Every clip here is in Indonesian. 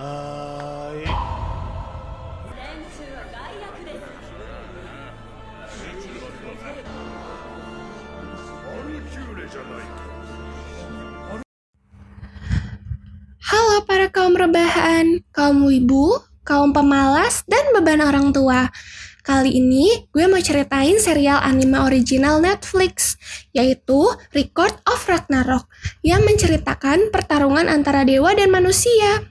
Halo para kaum rebahan, kaum wibu, kaum pemalas, dan beban orang tua. Kali ini gue mau ceritain serial anime original Netflix, yaitu Record of Ragnarok, yang menceritakan pertarungan antara dewa dan manusia.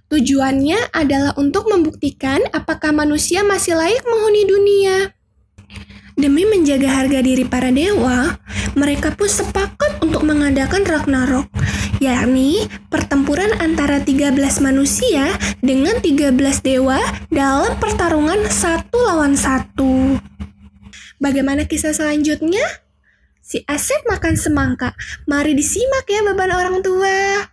Tujuannya adalah untuk membuktikan apakah manusia masih layak menghuni dunia. Demi menjaga harga diri para dewa, mereka pun sepakat untuk mengadakan Ragnarok, yakni pertempuran antara 13 manusia dengan 13 dewa dalam pertarungan 1 lawan 1. Bagaimana kisah selanjutnya? Si Asep makan semangka. Mari disimak ya beban orang tua.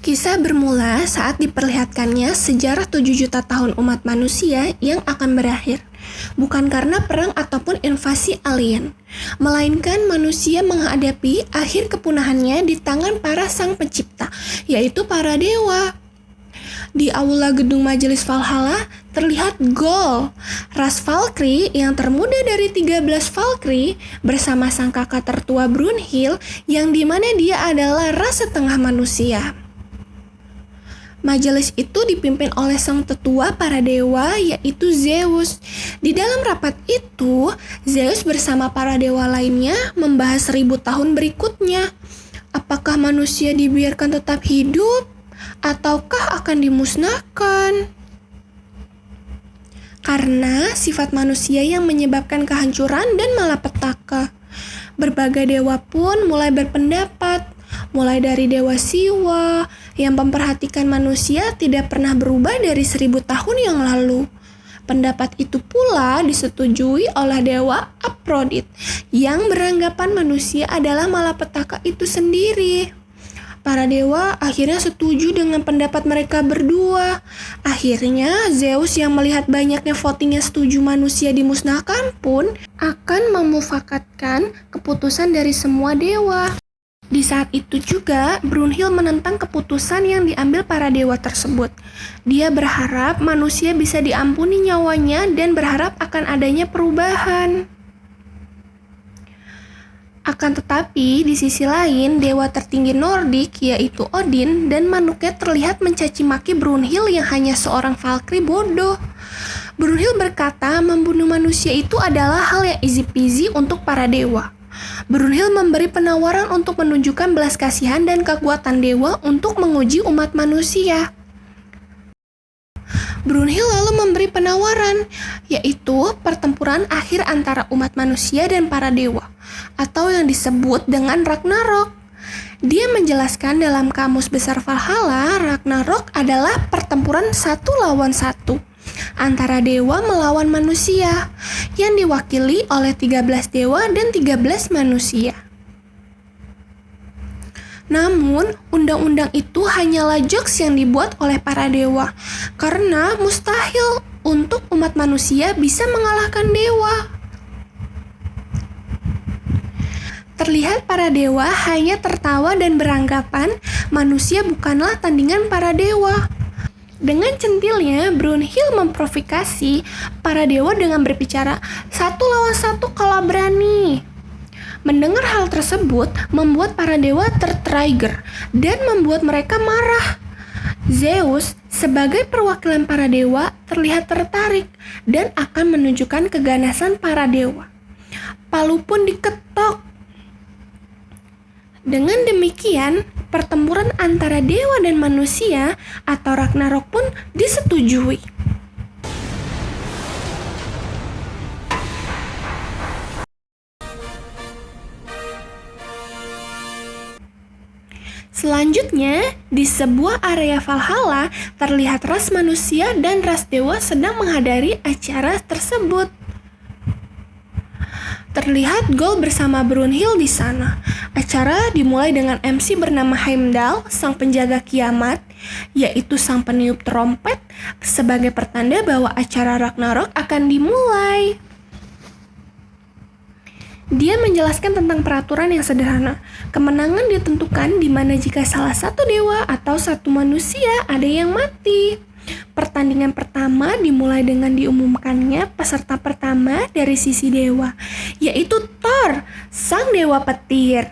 Kisah bermula saat diperlihatkannya sejarah 7 juta tahun umat manusia yang akan berakhir. Bukan karena perang ataupun invasi alien, melainkan manusia menghadapi akhir kepunahannya di tangan para sang pencipta, yaitu para dewa. Di aula gedung majelis Valhalla terlihat Gol, ras Valkyrie yang termuda dari 13 Valkyrie bersama sang kakak tertua Brunhild yang dimana dia adalah ras setengah manusia. Majelis itu dipimpin oleh sang tetua para dewa, yaitu Zeus. Di dalam rapat itu, Zeus bersama para dewa lainnya membahas 1000 tahun berikutnya. Apakah manusia dibiarkan tetap hidup, ataukah akan dimusnahkan? Karena sifat manusia yang menyebabkan kehancuran dan malapetaka. Berbagai dewa pun mulai berpendapat, mulai dari Dewa Siwa yang memperhatikan manusia tidak pernah berubah dari 1000 tahun yang lalu. Pendapat itu pula disetujui oleh Dewa Aphrodite yang beranggapan manusia adalah malapetaka itu sendiri. Para dewa akhirnya setuju dengan pendapat mereka berdua. Akhirnya Zeus yang melihat banyaknya voting yang setuju manusia dimusnahkan pun akan memufakatkan keputusan dari semua dewa. Di saat itu juga, Brunhild menentang keputusan yang diambil para dewa tersebut. Dia berharap manusia bisa diampuni nyawanya dan berharap akan adanya perubahan. Akan tetapi, di sisi lain, dewa tertinggi Nordik, yaitu Odin, dan Manuke terlihat mencaci maki Brunhild yang hanya seorang Valkyrie bodoh. Brunhild berkata membunuh manusia itu adalah hal yang easy peasy untuk para dewa. Brunhild memberi penawaran untuk menunjukkan belas kasihan dan kekuatan dewa untuk menguji umat manusia. Brunhild lalu memberi penawaran, yaitu pertempuran akhir antara umat manusia dan para dewa, atau yang disebut dengan Ragnarok. Dia menjelaskan dalam kamus besar Valhalla, Ragnarok adalah pertempuran 1 lawan 1 antara dewa melawan manusia, yang diwakili oleh 13 dewa dan 13 manusia. Namun, undang-undang itu hanyalah jokes yang dibuat oleh para dewa, karena mustahil untuk umat manusia bisa mengalahkan dewa. Terlihat para dewa hanya tertawa dan beranggapan manusia bukanlah tandingan para dewa. Dengan centilnya, Brunhild memprovokasi para dewa dengan berbicara 1 lawan 1 kalau berani. Mendengar hal tersebut membuat para dewa tertrigger dan membuat mereka marah. Zeus sebagai perwakilan para dewa terlihat tertarik dan akan menunjukkan keganasan para dewa. Palu pun diketok. Dengan demikian, pertempuran antara dewa dan manusia atau Ragnarok pun disetujui. Selanjutnya, di sebuah area Valhalla terlihat ras manusia dan ras dewa sedang menghadiri acara tersebut. Terlihat Gol bersama Brunhild di sana. Acara dimulai dengan MC bernama Heimdall, sang penjaga kiamat, yaitu sang peniup trompet sebagai pertanda bahwa acara Ragnarok akan dimulai. Dia menjelaskan tentang peraturan yang sederhana. Kemenangan ditentukan di mana jika salah satu dewa atau satu manusia ada yang mati. Pertandingan pertama dimulai dengan diumumkannya peserta pertama dari sisi dewa, yaitu Thor, sang dewa petir.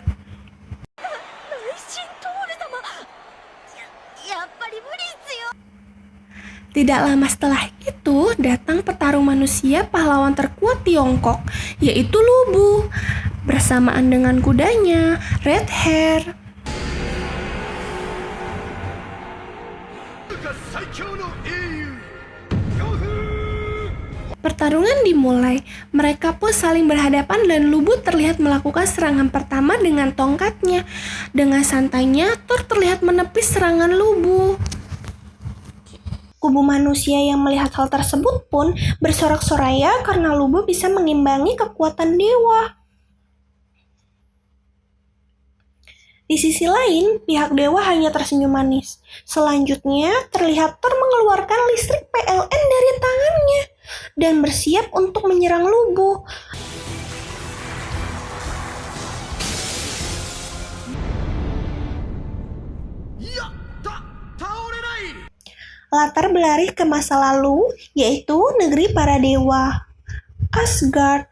Tidak lama setelah itu, datang petarung manusia pahlawan terkuat Tiongkok, yaitu Lubu, bersamaan dengan kudanya, Red Hair. Pertarungan dimulai, mereka pun saling berhadapan dan Lubu terlihat melakukan serangan pertama dengan tongkatnya. Dengan santainya, Thor terlihat menepis serangan Lubu. Kubu manusia yang melihat hal tersebut pun bersorak-soraya karena Lubu bisa mengimbangi kekuatan dewa. Di sisi lain, pihak dewa hanya tersenyum manis. Selanjutnya, terlihat Thor mengeluarkan listrik PLN dari tangannya dan bersiap untuk menyerang Lubu. Latar berlari ke masa lalu, yaitu negeri para dewa, Asgard.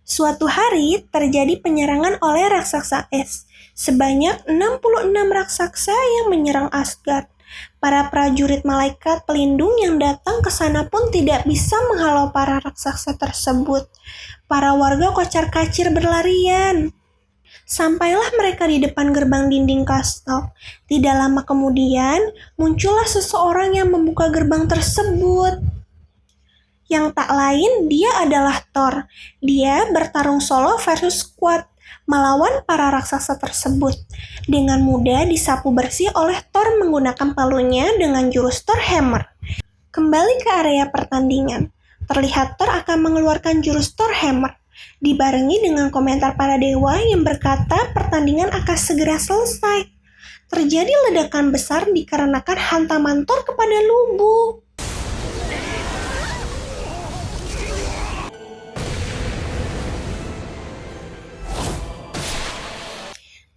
Suatu hari terjadi penyerangan oleh raksasa es. Sebanyak 66 raksasa yang menyerang Asgard. Para prajurit malaikat pelindung yang datang ke sana pun tidak bisa menghalau para raksasa tersebut. Para warga kocar-kacir berlarian. Sampailah mereka di depan gerbang dinding kastil. Tidak lama kemudian, muncullah seseorang yang membuka gerbang tersebut. Yang tak lain, dia adalah Thor. Dia bertarung solo versus squad, melawan para raksasa tersebut. Dengan mudah disapu bersih oleh Thor menggunakan palunya dengan jurus Thor Hammer. Kembali ke area pertandingan. Terlihat Thor akan mengeluarkan jurus Thor Hammer, dibarengi dengan komentar para dewa yang berkata pertandingan akan segera selesai. Terjadi ledakan besar dikarenakan hantaman Thor kepada Lubu.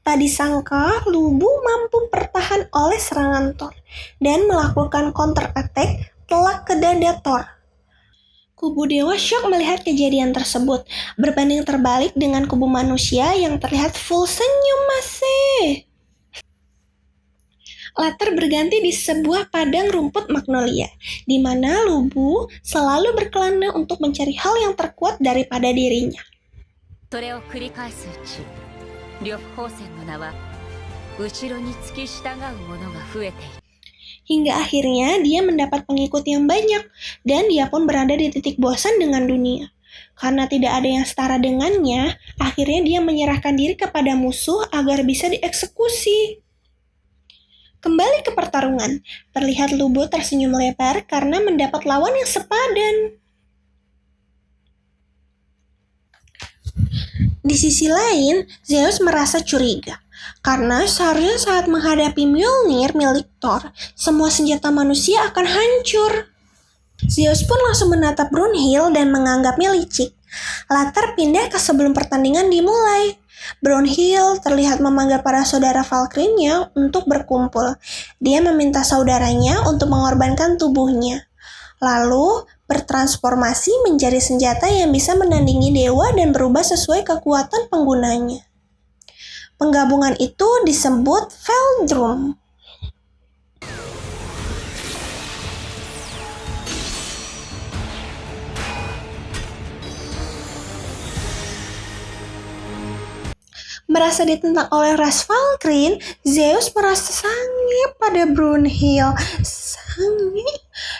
Tak disangka, Lubu mampu bertahan oleh serangan Thor dan melakukan counter attack telak ke dada Thor. Kubu dewa syok melihat kejadian tersebut, berbanding terbalik dengan kubu manusia yang terlihat full senyum masih. Latar berganti di sebuah padang rumput magnolia, di mana Lubu selalu berkelana untuk mencari hal yang terkuat daripada dirinya. Hingga akhirnya dia mendapat pengikut yang banyak, dan dia pun berada di titik bosan dengan dunia. Karena tidak ada yang setara dengannya, akhirnya dia menyerahkan diri kepada musuh agar bisa dieksekusi. Kembali ke pertarungan, terlihat Lubu tersenyum lebar karena mendapat lawan yang sepadan. Di sisi lain, Zeus merasa curiga, karena seharusnya saat menghadapi Mjolnir milik Thor, semua senjata manusia akan hancur. Zeus pun langsung menatap Brunhild dan menganggapnya licik. Latar pindah ke sebelum pertandingan dimulai. Brunhild terlihat memanggil para saudara Valkyrie-nya untuk berkumpul. Dia meminta saudaranya untuk mengorbankan tubuhnya, lalu bertransformasi menjadi senjata yang bisa menandingi dewa dan berubah sesuai kekuatan penggunanya. Penggabungan itu disebut Veldrum. Merasa ditentang oleh ras Valkyrie, Zeus merasa sange pada Brunhild.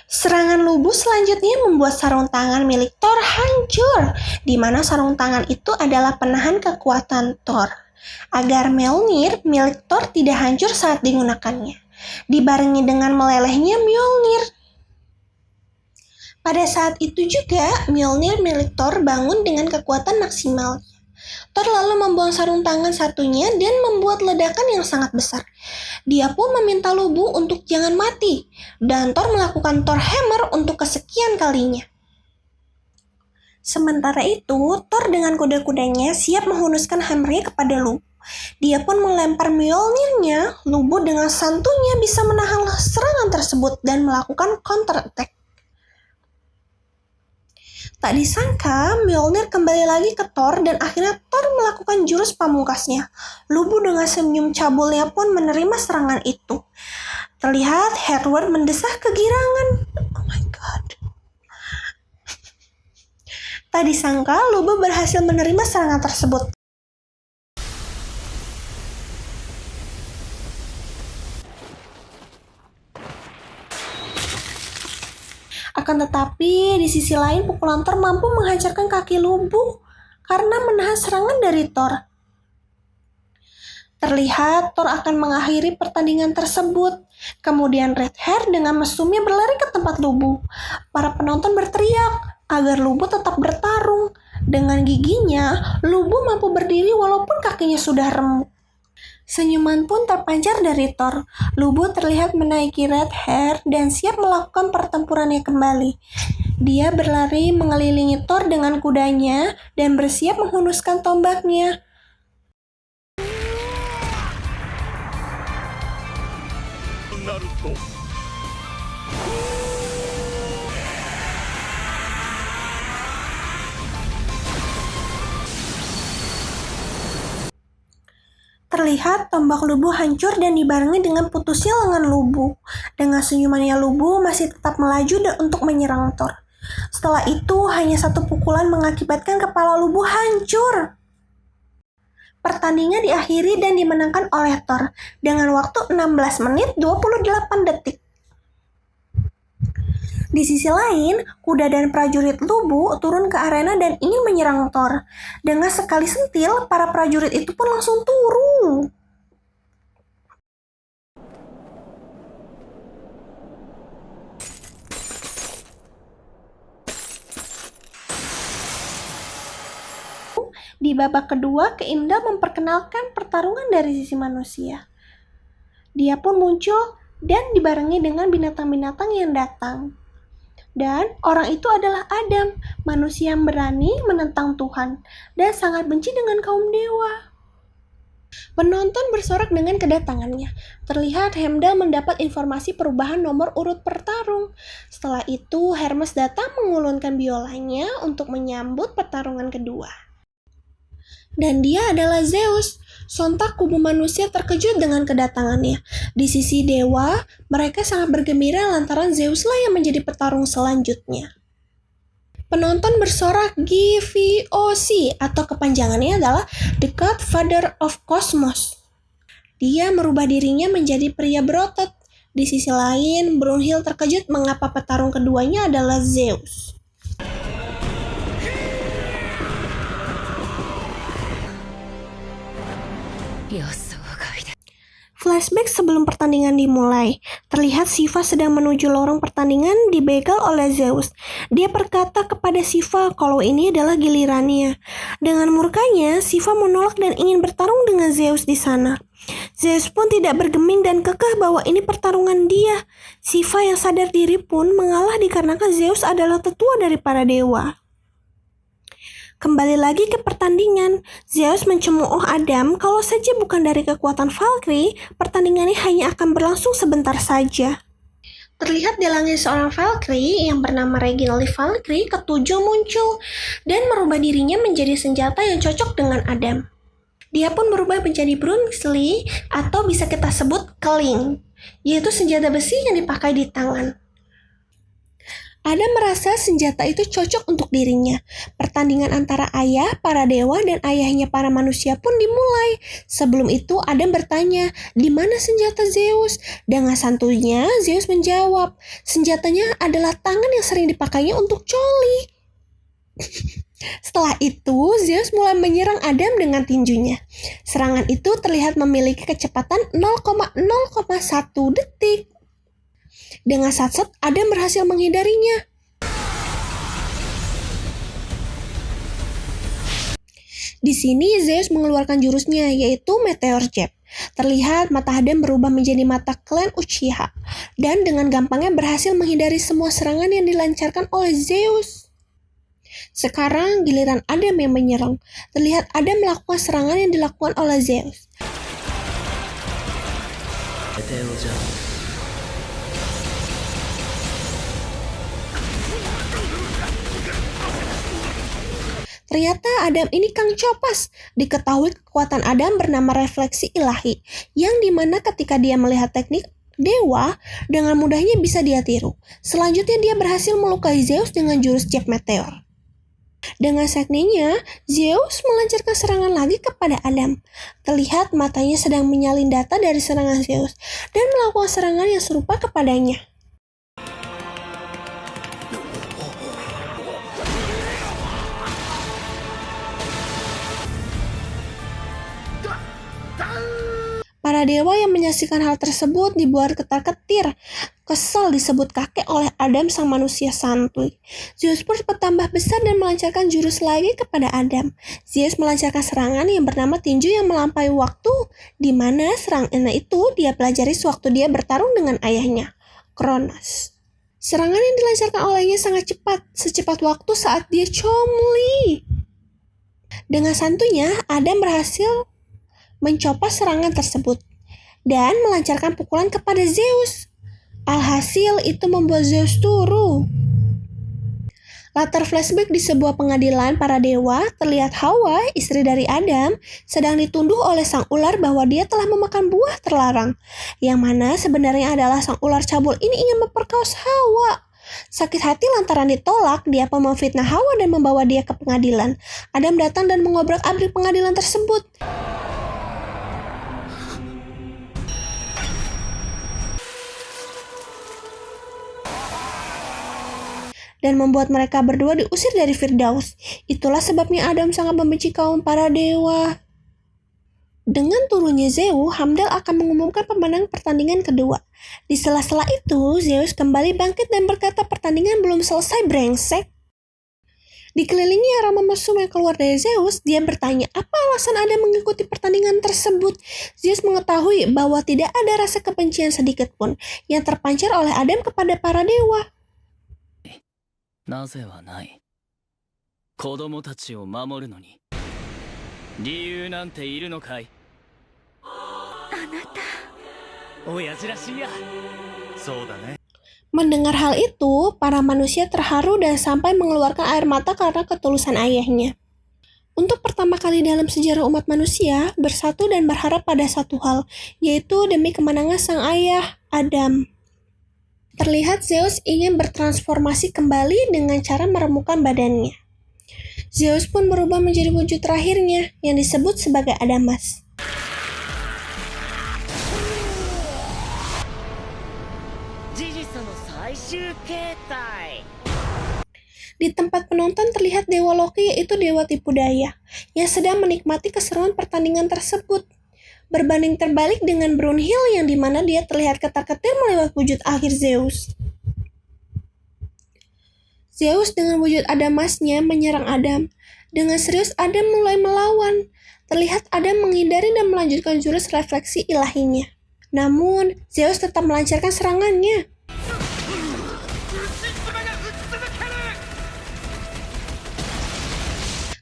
Serangan Lubu selanjutnya membuat sarung tangan milik Thor hancur, di mana sarung tangan itu adalah penahan kekuatan Thor, agar Mjolnir milik Thor tidak hancur saat digunakannya, dibarengi dengan melelehnya Mjolnir. Pada saat itu juga, Mjolnir milik Thor bangun dengan kekuatan maksimal. Thor lalu membuang sarung tangan satunya dan membuat ledakan yang sangat besar. Dia pun meminta Lubu untuk jangan mati, dan Thor melakukan Thor Hammer untuk kesekian kalinya. Sementara itu, Thor dengan kuda-kudanya siap menghunuskan hammernya kepada Lubu. Dia pun melempar Mjolnirnya. Lubu dengan santunya bisa menahan serangan tersebut dan melakukan counter attack. Tak disangka, Mjolnir kembali lagi ke Thor dan akhirnya Thor melakukan jurus pamungkasnya. Lubu dengan senyum cabulnya pun menerima serangan itu. Terlihat Herward mendesah kegirangan. Oh my god. Tak disangka, Lubu berhasil menerima serangan tersebut. Akan tetapi, di sisi lain pukulan Thor mampu menghancurkan kaki Lubu karena menahan serangan dari Thor. Terlihat Thor akan mengakhiri pertandingan tersebut. Kemudian Red Hair dengan mesumnya berlari ke tempat Lubu. Para penonton berteriak agar Lubu tetap bertarung. Dengan giginya, Lubu mampu berdiri walaupun kakinya sudah remuk. Senyuman pun terpancar dari Thor. Lubu terlihat menaiki Red Hair dan siap melakukan pertempurannya kembali. Dia berlari mengelilingi Thor dengan kudanya dan bersiap menghunuskan tombaknya. Naruto. Terlihat tombak Lubu hancur dan dibarengi dengan putusnya lengan Lubu. Dengan senyumannya Lubu masih tetap melaju dan untuk menyerang Thor. Setelah itu hanya satu pukulan mengakibatkan kepala Lubu hancur. Pertandingan diakhiri dan dimenangkan oleh Thor dengan waktu 16 menit 28 detik. Di sisi lain, kuda dan prajurit Lubu turun ke arena dan ingin menyerang Thor. Dengan sekali sentil, para prajurit itu pun langsung turun. Di babak kedua, Keimdal memperkenalkan pertarungan dari sisi manusia. Dia pun muncul dan dibarengi dengan binatang-binatang yang datang. Dan orang itu adalah Adam, manusia yang berani menentang Tuhan dan sangat benci dengan kaum dewa. Penonton bersorak dengan kedatangannya. Terlihat Heimdall mendapat informasi perubahan nomor urut pertarung. Setelah itu, Hermes datang mengulunkan biolanya untuk menyambut pertarungan kedua. Dan dia adalah Zeus. Sontak kubu manusia terkejut dengan kedatangannya. Di sisi dewa, mereka sangat bergembira lantaran Zeuslah yang menjadi petarung selanjutnya. Penonton bersorak GVOC atau kepanjangannya adalah The Godfather of Cosmos. Dia merubah dirinya menjadi pria berotot. Di sisi lain, Brunhild terkejut mengapa petarung keduanya adalah Zeus. Flashback sebelum pertandingan dimulai. Terlihat Shiva sedang menuju lorong pertandingan dibegal oleh Zeus. Dia berkata kepada Shiva kalau ini adalah gilirannya. Dengan murkanya, Shiva menolak dan ingin bertarung dengan Zeus di sana. Zeus pun tidak bergeming dan kekeh bahwa ini pertarungan dia. Shiva yang sadar diri pun mengalah dikarenakan Zeus adalah tetua dari para dewa. Kembali lagi ke pertandingan, Zeus mencemooh Adam kalau saja bukan dari kekuatan Valkyrie, pertandingan ini hanya akan berlangsung sebentar saja. Terlihat di langit seorang Valkyrie yang bernama Reginald Valkyrie ketujuh muncul dan merubah dirinya menjadi senjata yang cocok dengan Adam. Dia pun berubah menjadi Brunsli atau bisa kita sebut keling, yaitu senjata besi yang dipakai di tangan. Adam merasa senjata itu cocok untuk dirinya. Pertandingan antara ayah para dewa dan ayahnya para manusia pun dimulai. Sebelum itu Adam bertanya, di mana senjata Zeus? Dengan santuinya Zeus menjawab, senjatanya adalah tangan yang sering dipakainya untuk coli. Setelah itu Zeus mulai menyerang Adam dengan tinjunya. Serangan itu terlihat memiliki kecepatan 0,0,1 detik. Dengan satset, Adam berhasil menghindarinya. Di sini Zeus mengeluarkan jurusnya, yaitu Meteor Jab. Terlihat mata Adam berubah menjadi mata klan Uchiha, dan dengan gampangnya berhasil menghindari semua serangan yang dilancarkan oleh Zeus. Sekarang giliran Adam yang menyerang. Terlihat Adam melakukan serangan yang dilakukan oleh Zeus. Ternyata Adam ini Kang Copas. Diketahui kekuatan Adam bernama refleksi ilahi, yang dimana ketika dia melihat teknik dewa, dengan mudahnya bisa dia tiru. Selanjutnya dia berhasil melukai Zeus dengan jurus Jab Meteor. Dengan tekniknya, Zeus melancarkan serangan lagi kepada Adam. Terlihat matanya sedang menyalin data dari serangan Zeus, dan melakukan serangan yang serupa kepadanya. Para dewa yang menyaksikan hal tersebut dibuat ketar-ketir. Kesal disebut kakek oleh Adam sang manusia santuy. Zeus pun bertambah besar dan melancarkan jurus lagi kepada Adam. Zeus melancarkan serangan yang bernama tinju yang melampaui waktu, di mana serangan itu dia pelajari sewaktu dia bertarung dengan ayahnya, Kronos. Serangan yang dilancarkan olehnya sangat cepat, secepat waktu saat dia Chomli. Dengan santunya, Adam berhasil mencopot serangan tersebut dan melancarkan pukulan kepada Zeus. Alhasil itu membuat Zeus turu. Latar flashback di sebuah pengadilan para dewa, terlihat Hawa, istri dari Adam, sedang ditunduh oleh sang ular bahwa dia telah memakan buah terlarang, yang mana sebenarnya adalah sang ular cabul ini ingin memperkaos Hawa. Sakit hati lantaran ditolak, dia pun memfitnah Hawa dan membawa dia ke pengadilan. Adam datang dan mengobrak-abrik pengadilan tersebut. Dan membuat mereka berdua diusir dari Firdaus. Itulah sebabnya Adam sangat membenci kaum para dewa. Dengan turunnya Zeus, Hamdal akan mengumumkan pemenang pertandingan kedua. Di sela-sela itu, Zeus kembali bangkit dan berkata pertandingan belum selesai brengsek. Dikelilingi aroma mesum yang keluar dari Zeus, dia bertanya apa alasan Adam mengikuti pertandingan tersebut. Zeus mengetahui bahwa tidak ada rasa kebencian sedikit pun yang terpancar oleh Adam kepada para dewa. なぜはない。子供たちを守るのに理由なんているのかい。あなた親父らしいや。そうだね。Mendengar hal itu, para manusia terharu dan sampai mengeluarkan air mata karena ketulusan ayahnya. Untuk pertama kali dalam sejarah umat manusia, bersatu dan berharap pada satu hal, yaitu demi kemenangan sang ayah, Adam. Terlihat Zeus ingin bertransformasi kembali dengan cara meremukkan badannya. Zeus pun berubah menjadi wujud terakhirnya, yang disebut sebagai Adamas. Di tempat penonton terlihat Dewa Loki, yaitu Dewa Tipu Daya, yang sedang menikmati keseruan pertandingan tersebut. Berbanding terbalik dengan Brunhild yang dimana dia terlihat ketar-ketir melewat wujud akhir Zeus. Zeus dengan wujud Adamasnya menyerang Adam. Dengan serius Adam mulai melawan. Terlihat Adam menghindari dan melanjutkan jurus refleksi ilahinya. Namun, Zeus tetap melancarkan serangannya.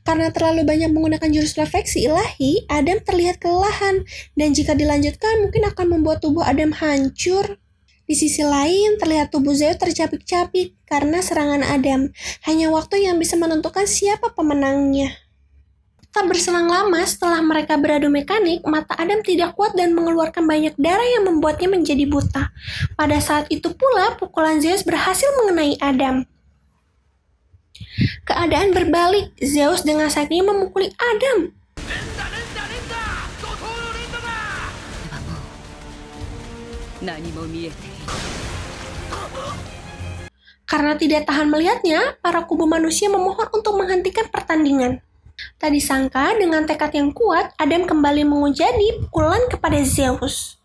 Karena terlalu banyak menggunakan jurus refleksi ilahi, Adam terlihat kelelahan, dan jika dilanjutkan mungkin akan membuat tubuh Adam hancur. Di sisi lain, terlihat tubuh Zeus tercapik-capik karena serangan Adam. Hanya waktu yang bisa menentukan siapa pemenangnya. Tak berselang lama setelah mereka beradu mekanik, mata Adam tidak kuat dan mengeluarkan banyak darah yang membuatnya menjadi buta. Pada saat itu pula, pukulan Zeus berhasil mengenai Adam. Keadaan berbalik, Zeus dengan sakitnya memukuli Adam. Karena tidak tahan melihatnya, para kubu manusia memohon untuk menghentikan pertandingan. Tak disangka dengan tekad yang kuat, Adam kembali menghujani pukulan kepada Zeus.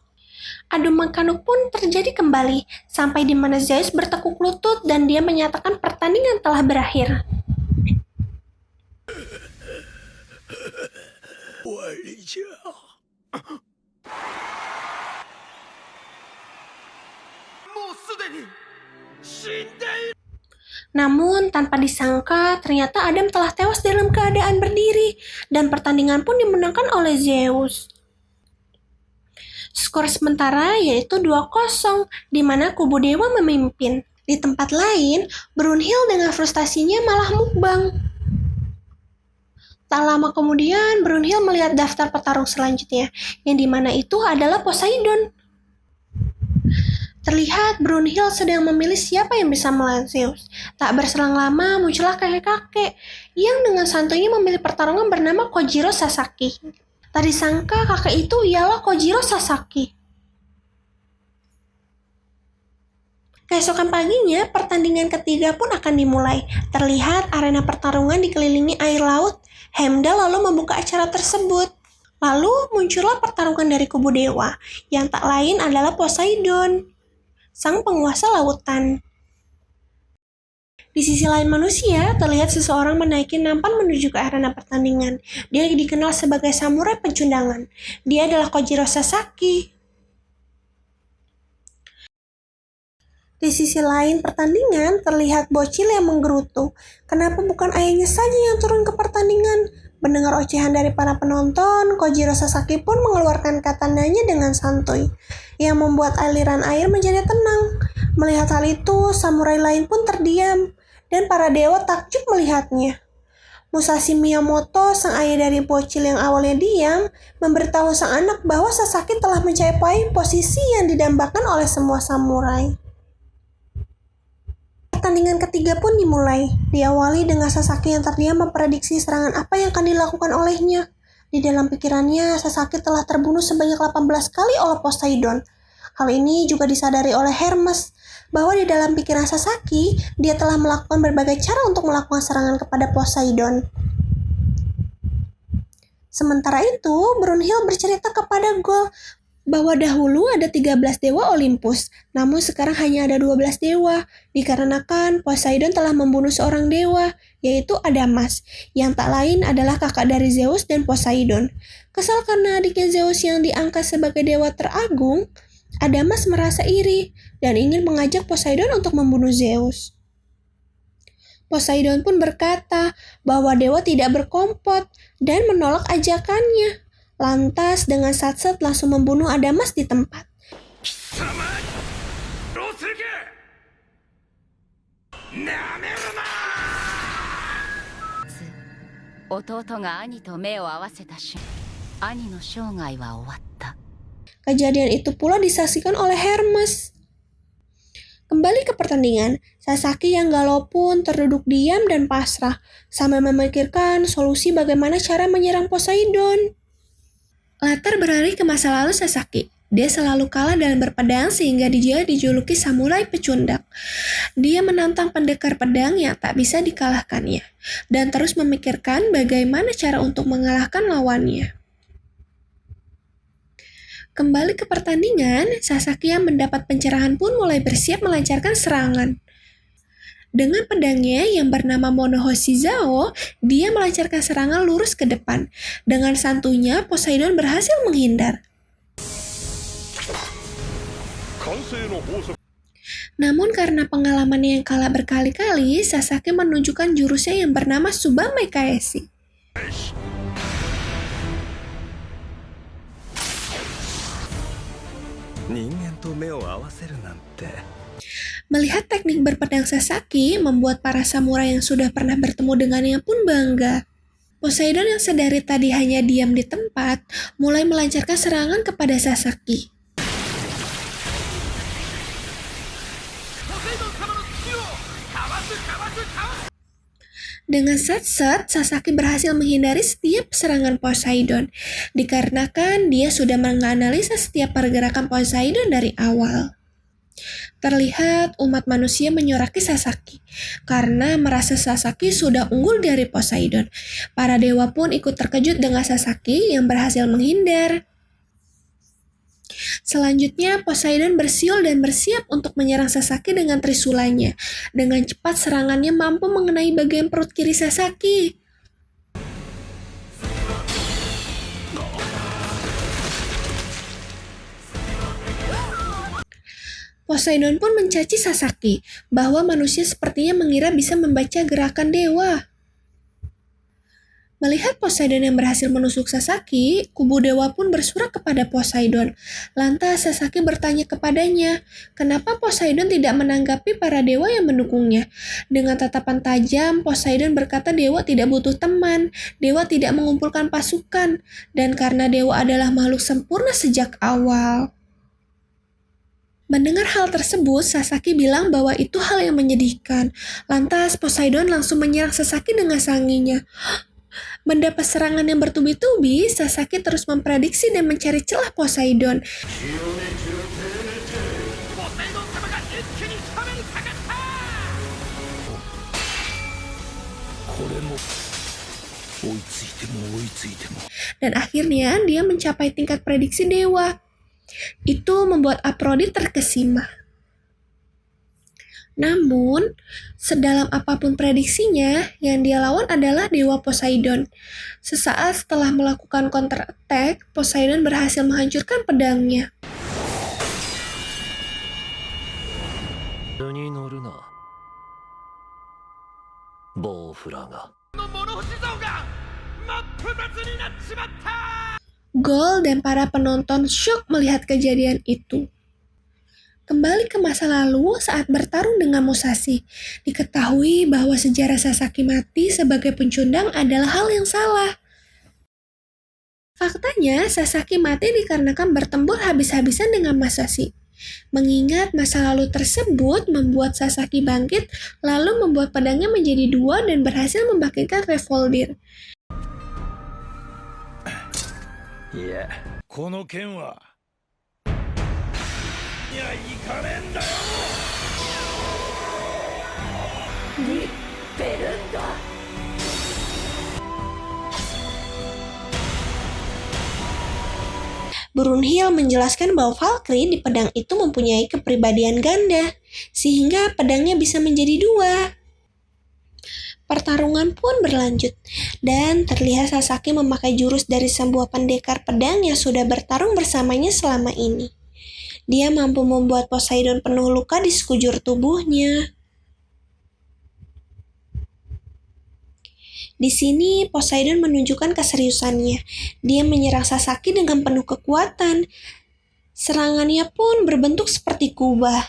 Adu mekanik pun terjadi kembali, sampai di mana Zeus bertekuk lutut dan dia menyatakan pertandingan telah berakhir. Namun, tanpa disangka, ternyata Adam telah tewas dalam keadaan berdiri, dan pertandingan pun dimenangkan oleh Zeus. Skor sementara yaitu 2-0, di mana kubu dewa memimpin. Di tempat lain, Brunhild dengan frustasinya malah mukbang. Tak lama kemudian, Brunhild melihat daftar petarung selanjutnya, yang dimana itu adalah Poseidon. Terlihat Brunhild sedang memilih siapa yang bisa melawan Zeus. Tak berselang lama muncullah kakek-kakek yang dengan santuinya memilih pertarungan bernama Kojiro Sasaki. Tak disangka kakek itu ialah Kojiro Sasaki. Keesokan paginya, pertandingan ketiga pun akan dimulai. Terlihat arena pertarungan dikelilingi air laut. Heimdall lalu membuka acara tersebut. Lalu muncullah pertarungan dari kubu dewa, yang tak lain adalah Poseidon, sang penguasa lautan. Di sisi lain manusia, terlihat seseorang menaiki nampan menuju ke arena pertandingan. Dia dikenal sebagai samurai pecundangan. Dia adalah Kojiro Sasaki. Di sisi lain pertandingan, terlihat bocil yang menggerutu. Kenapa bukan ayahnya saja yang turun ke pertandingan? Mendengar ocehan dari para penonton, Kojiro Sasaki pun mengeluarkan katandanya dengan santuy, yang membuat aliran air menjadi tenang. Melihat hal itu, samurai lain pun terdiam, dan para dewa takjub melihatnya. Musashi Miyamoto, sang ayah dari bocil yang awalnya diam, memberitahu sang anak bahwa Sasaki telah mencapai posisi yang didambakan oleh semua samurai. Pertandingan ketiga pun dimulai, diawali dengan Sasaki yang terdiam memprediksi serangan apa yang akan dilakukan olehnya. Di dalam pikirannya, Sasaki telah terbunuh sebanyak 18 kali oleh Poseidon. Hal ini juga disadari oleh Hermes, bahwa di dalam pikiran Sasaki, dia telah melakukan berbagai cara untuk melakukan serangan kepada Poseidon. Sementara itu, Brunhild bercerita kepada Gol bahwa dahulu ada 13 dewa Olympus, namun sekarang hanya ada 12 dewa, dikarenakan Poseidon telah membunuh seorang dewa, yaitu Adamas, yang tak lain adalah kakak dari Zeus dan Poseidon. Kesal karena adiknya Zeus yang diangkat sebagai dewa teragung, Adamas merasa iri dan ingin mengajak Poseidon untuk membunuh Zeus. Poseidon pun berkata bahwa dewa tidak berkompot dan menolak ajakannya. Lantas dengan satset langsung membunuh Adamas di tempat. 弟が兄と目を合わせた瞬間、兄の生涯は終わった。 Kejadian itu pula disaksikan oleh Hermes. Kembali ke pertandingan, Sasaki yang galau pun terduduk diam dan pasrah, sambil memikirkan solusi bagaimana cara menyerang Poseidon. Latar beralih ke masa lalu Sasaki. Dia selalu kalah dalam berpedang sehingga dia dijuluki samurai pecundang. Dia menantang pendekar pedang yang tak bisa dikalahkannya, dan terus memikirkan bagaimana cara untuk mengalahkan lawannya. Kembali ke pertandingan, Sasaki yang mendapat pencerahan pun mulai bersiap melancarkan serangan. Dengan pedangnya yang bernama Monohoshi Zao, dia melancarkan serangan lurus ke depan. Dengan santunya, Poseidon berhasil menghindar. Namun karena pengalamannya yang kalah berkali-kali, Sasaki menunjukkan jurusnya yang bernama Tsubame Kaeshi. Melihat teknik berpedang Sasaki membuat para samurai yang sudah pernah bertemu dengannya pun bangga. Poseidon yang sedari tadi hanya diam di tempat, mulai melancarkan serangan kepada Sasaki. Dengan satset, Sasaki berhasil menghindari setiap serangan Poseidon, dikarenakan dia sudah menganalisa setiap pergerakan Poseidon dari awal. Terlihat umat manusia menyoraki Sasaki, karena merasa Sasaki sudah unggul dari Poseidon. Para dewa pun ikut terkejut dengan Sasaki yang berhasil menghindar. Selanjutnya, Poseidon bersiul dan bersiap untuk menyerang Sasaki dengan trisulanya. Dengan cepat serangannya mampu mengenai bagian perut kiri Sasaki. Poseidon pun mencaci Sasaki bahwa manusia sepertinya mengira bisa membaca gerakan dewa. Melihat Poseidon yang berhasil menusuk Sasaki, kubu dewa pun bersurak kepada Poseidon. Lantas Sasaki bertanya kepadanya, kenapa Poseidon tidak menanggapi para dewa yang mendukungnya? Dengan tatapan tajam, Poseidon berkata dewa tidak butuh teman, dewa tidak mengumpulkan pasukan, dan karena dewa adalah makhluk sempurna sejak awal. Mendengar hal tersebut, Sasaki bilang bahwa itu hal yang menyedihkan. Lantas Poseidon langsung menyerang Sasaki dengan sanginya. Mendapat serangan yang bertubi-tubi, Sasaki terus memprediksi dan mencari celah Poseidon. Dan akhirnya dia mencapai tingkat prediksi dewa. Itu membuat Aphrodite terkesima. Namun, sedalam apapun prediksinya, yang dia lawan adalah Dewa Poseidon. Sesaat setelah melakukan counter attack, Poseidon berhasil menghancurkan pedangnya. Gol dan para penonton syok melihat kejadian itu. Kembali ke masa lalu saat bertarung dengan Musashi, diketahui bahwa sejarah Sasaki mati sebagai pencundang adalah hal yang salah. Faktanya, Sasaki mati dikarenakan bertempur habis-habisan dengan Musashi. Mengingat masa lalu tersebut membuat Sasaki bangkit, lalu membuat pedangnya menjadi dua dan berhasil membangkitkan Revolver. Brunhild menjelaskan bahwa Valkyrie di pedang itu mempunyai kepribadian ganda, sehingga pedangnya bisa menjadi dua. Pertarungan pun berlanjut, dan terlihat Sasaki memakai jurus dari sebuah pendekar pedang yang sudah bertarung bersamanya selama ini. Dia mampu membuat Poseidon penuh luka di sekujur tubuhnya. Di sini, Poseidon menunjukkan keseriusannya. Dia menyerang Sasaki dengan penuh kekuatan. Serangannya pun berbentuk seperti kubah.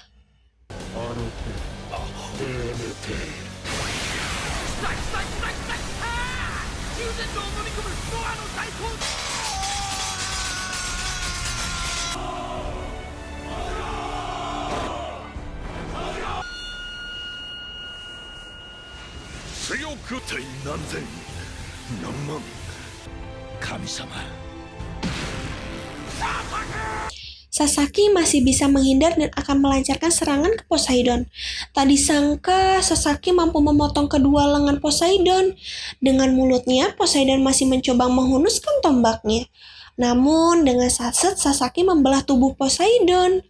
Sasaki masih bisa menghindar dan akan melancarkan serangan ke Poseidon. Tak disangka Sasaki mampu memotong kedua lengan Poseidon. Dengan mulutnya, Poseidon masih mencoba menghunuskan tombaknya. Namun dengan saset Sasaki membelah tubuh Poseidon.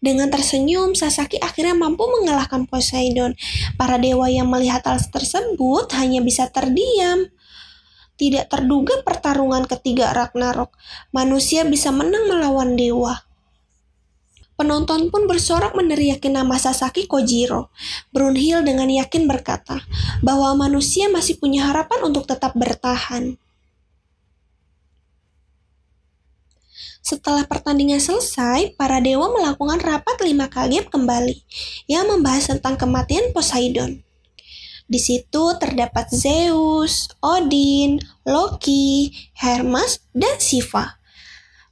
Dengan tersenyum, Sasaki akhirnya mampu mengalahkan Poseidon. Para dewa yang melihat hal tersebut hanya bisa terdiam. Tidak terduga pertarungan ketiga Ragnarok. Manusia bisa menang melawan dewa. Penonton pun bersorak meneriaki nama Sasaki Kojiro. Brunhild dengan yakin berkata bahwa manusia masih punya harapan untuk tetap bertahan. Setelah pertandingan selesai, para dewa melakukan rapat 5 kageb kembali yang membahas tentang kematian Poseidon. Di situ terdapat Zeus, Odin, Loki, Hermes, dan Shiva.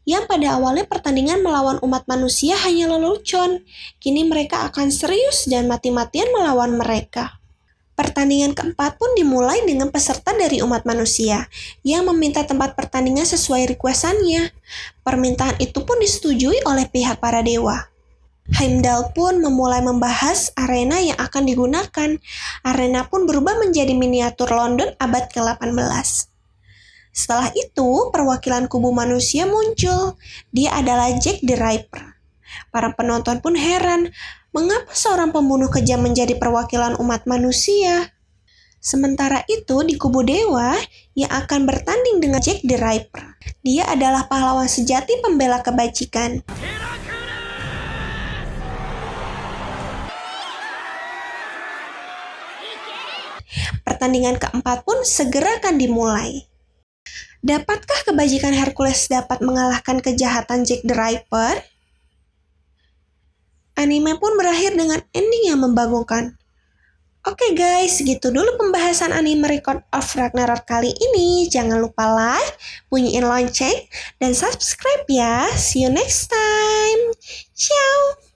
Yang pada awalnya pertandingan melawan umat manusia hanya lelucon, kini mereka akan serius dan mati-matian melawan mereka. Pertandingan keempat pun dimulai dengan peserta dari umat manusia yang meminta tempat pertandingan sesuai requestannya. Permintaan itu pun disetujui oleh pihak para dewa. Heimdall pun memulai membahas arena yang akan digunakan. Arena pun berubah menjadi miniatur London abad ke-18. Setelah itu, perwakilan kubu manusia muncul. Dia adalah Jack the Ripper. Para penonton pun heran, mengapa seorang pembunuh kejam menjadi perwakilan umat manusia? Sementara itu, di kubu dewa, yang akan bertanding dengan Jack the Ripper. Dia adalah pahlawan sejati pembela kebajikan. Pertandingan keempat pun segera akan dimulai. Dapatkah kebajikan Hercules dapat mengalahkan kejahatan Jack the Ripper? Anime pun berakhir dengan ending yang membagongkan. Oke guys, segitu dulu pembahasan anime Record of Ragnarok kali ini. Jangan lupa like, bunyiin lonceng, dan subscribe ya. See you next time. Ciao!